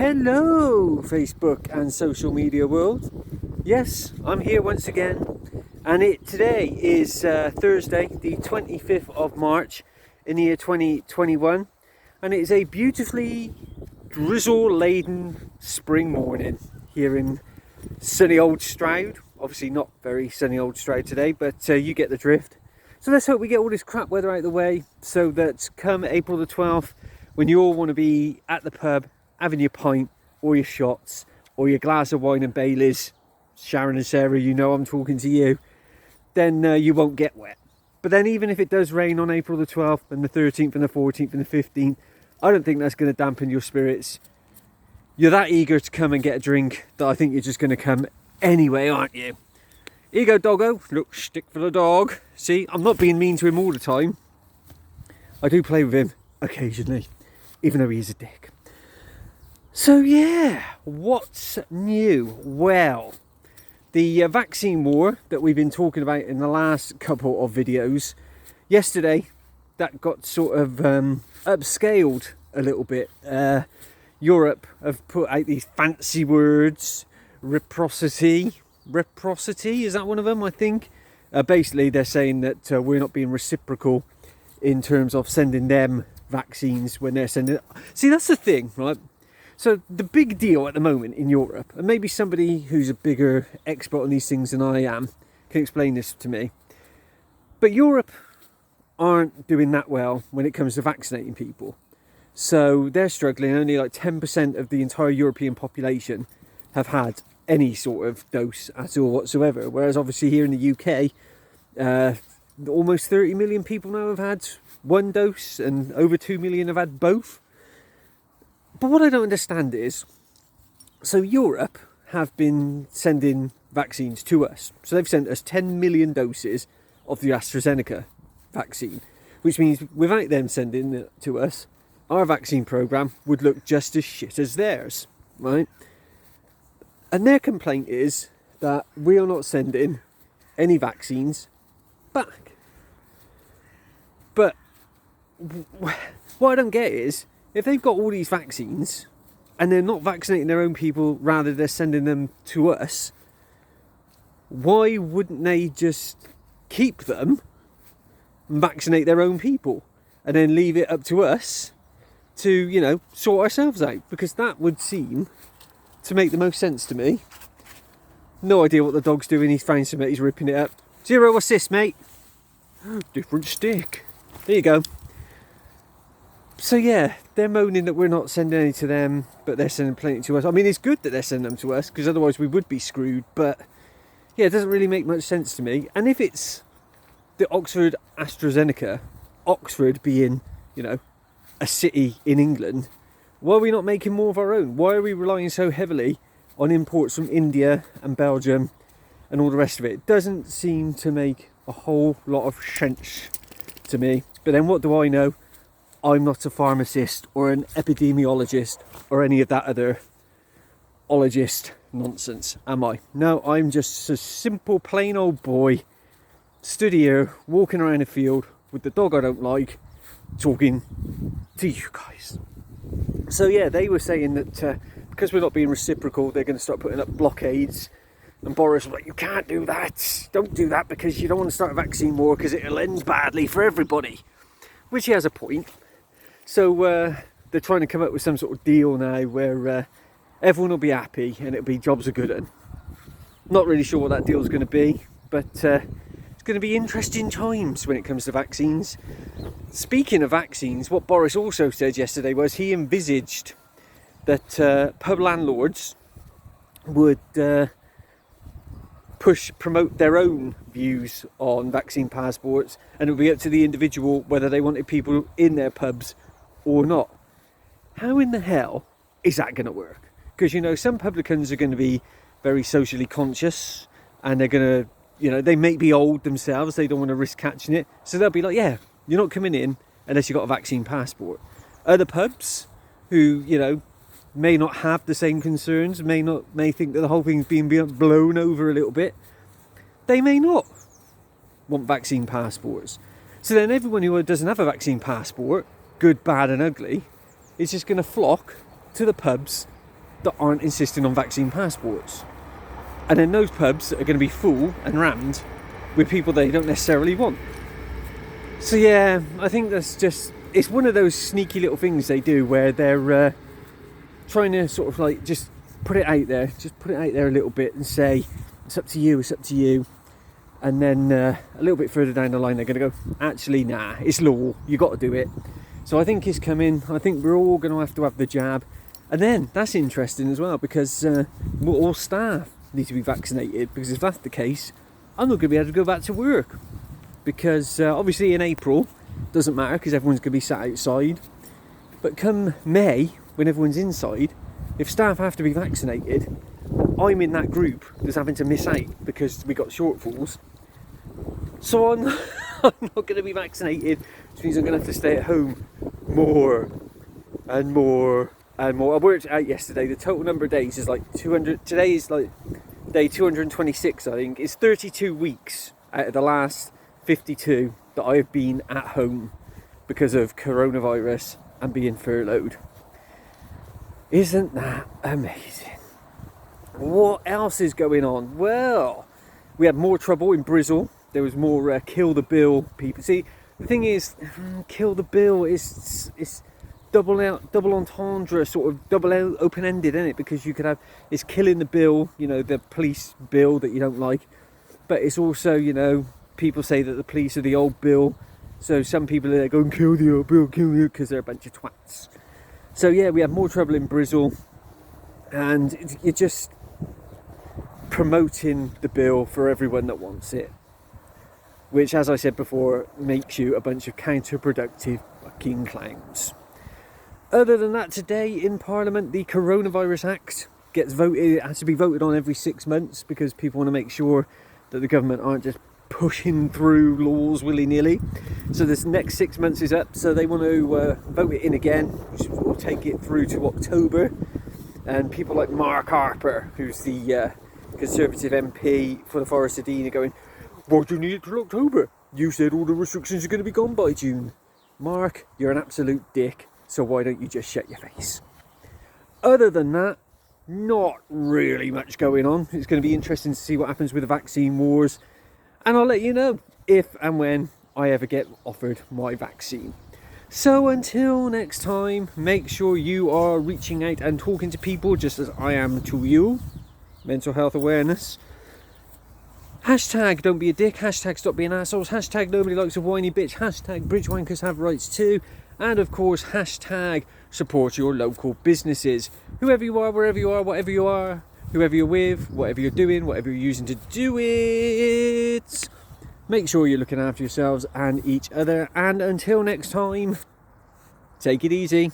Hello, Facebook and social media world. Yes, I'm here once again, and today is Thursday, the 25th of March in the year 2021, and it is a beautifully drizzle-laden spring morning here in sunny Old Stroud. Obviously not very sunny Old Stroud today, but you get the drift. So let's hope we get all this crap weather out of the way so that come April the 12th, when you all want to be at the pub having your pint or your shots or your glass of wine and Baileys, Sharon and Sarah, you know I'm talking to you, then you won't get wet. But then even if it does rain on April the 12th and the 13th and the 14th and the 15th, I don't think that's going to dampen your spirits. You're that eager to come and get a drink that I think you're just going to come anyway, aren't you? Here you go, doggo. Look, stick for the dog. See, I'm not being mean to him all the time. I do play with him occasionally, even though he is a dick. So yeah, what's new? Well, the vaccine war that we've been talking about in the last couple of videos, yesterday that got sort of upscaled a little bit. Europe have put out these fancy words, reciprocity, is that one of them, I think? Basically they're saying that we're not being reciprocal in terms of sending them vaccines when they're sending. See, that's the thing, right? So the big deal at the moment in Europe, and maybe somebody who's a bigger expert on these things than I am can explain this to me, but Europe aren't doing that well when it comes to vaccinating people. So they're struggling. Only like 10% of the entire European population have had any sort of dose at all whatsoever. Whereas obviously here in the UK, almost 30 million people now have had one dose and over 2 million have had both. But what I don't understand is, so Europe have been sending vaccines to us. So they've sent us 10 million doses of the AstraZeneca vaccine, which means without them sending it to us, our vaccine programme would look just as shit as theirs, right? And their complaint is that we are not sending any vaccines back. But what I don't get is, if they've got all these vaccines and they're not vaccinating their own people, rather they're sending them to us, why wouldn't they just keep them and vaccinate their own people and then leave it up to us to, you know, sort ourselves out? Because that would seem to make the most sense to me. No idea what the dog's doing. He's found something, he's ripping it up. Zero assist, mate. Different stick. There you go. So yeah, they're moaning that we're not sending any to them, but they're sending plenty to us. I mean, it's good that they're sending them to us, because otherwise we would be screwed. But yeah, it doesn't really make much sense to me. And if it's the Oxford AstraZeneca, Oxford being, you know, a city in England, why are we not making more of our own? Why are we relying so heavily on imports from India and Belgium and all the rest of it? It doesn't seem to make a whole lot of sense to me. But then what do I know? I'm not a pharmacist or an epidemiologist or any of that other ologist nonsense, am I? No, I'm just a simple plain old boy stood here walking around a field with the dog I don't like, talking to you guys. So yeah, they were saying that because we're not being reciprocal, they're going to start putting up blockades. And Boris was like, you can't do that. Don't do that, because you don't want to start a vaccine war, because it'll end badly for everybody. Which he has a point. So they're trying to come up with some sort of deal now where everyone will be happy and it'll be jobs are good. Not really sure what that deal is going to be, but it's going to be interesting times when it comes to vaccines. Speaking of vaccines, what Boris also said yesterday was he envisaged that pub landlords would promote their own views on vaccine passports, and it would be up to the individual whether they wanted people in their pubs or not. How in the hell is that going to work? Because, you know, some publicans are going to be very socially conscious, and they're going to, you know, they may be old themselves, they don't want to risk catching it, so they'll be like, yeah, you're not coming in unless you've got a vaccine passport. Other pubs who, you know, may not have the same concerns, may think that the whole thing's being blown over a little bit, they may not want vaccine passports. So then everyone who doesn't have a vaccine passport, good, bad and ugly, is just going to flock to the pubs that aren't insisting on vaccine passports. And then those pubs are going to be full and rammed with people they don't necessarily want. So yeah, I think it's one of those sneaky little things they do where they're trying to sort of like just put it out there a little bit and say, it's up to you. And then a little bit further down the line, they're going to go, actually, nah, it's law, you got to do it. So I think it's coming. I think we're all going to have the jab. And then that's interesting as well, because all staff need to be vaccinated, because if that's the case, I'm not going to be able to go back to work. Because obviously in April, doesn't matter because everyone's going to be sat outside. But come May, when everyone's inside, if staff have to be vaccinated, I'm in that group that's having to miss out because we got shortfalls. So I'm not going to be vaccinated, which means I'm going to have to stay at home more and more and more. I worked out yesterday, the total number of days is like 200. Today is like day 226, I think. It's 32 weeks out of the last 52 that I have been at home because of coronavirus and being furloughed. Isn't that amazing? What else is going on? Well, we had more trouble in Bristol. There was more kill the bill people. See, the thing is, kill the bill is double entendre, sort of double open-ended, isn't it? Because you could have, it's killing the bill, you know, the police bill that you don't like, but it's also, you know, people say that the police are the old bill, so some people are there going, kill the old bill, because they're a bunch of twats. So yeah, we have more trouble in Bristol, and you're just promoting the bill for everyone that wants it, which, as I said before, makes you a bunch of counterproductive fucking clowns. Other than that, today in Parliament, the Coronavirus Act gets voted. It has to be voted on every 6 months because people want to make sure that the government aren't just pushing through laws willy-nilly. So this next 6 months is up, so they want to vote it in again, which will take it through to October. And people like Mark Harper, who's the Conservative MP for the Forest of Dean, are going, why do you need it till October? You said all the restrictions are going to be gone by June. Mark, you're an absolute dick, so why don't you just shut your face? Other than that, not really much going on. It's going to be interesting to see what happens with the vaccine wars, and I'll let you know if and when I ever get offered my vaccine. So until next time, make sure you are reaching out and talking to people just as I am to you. Mental health awareness. Hashtag don't be a dick. Hashtag stop being assholes. Hashtag nobody likes a whiny bitch. Hashtag bridge wankers have rights too. And of course, hashtag support your local businesses. Whoever you are, wherever you are, whatever you are, whoever you're with, whatever you're doing, whatever you're using to do it. Make sure you're looking after yourselves and each other. And until next time, take it easy.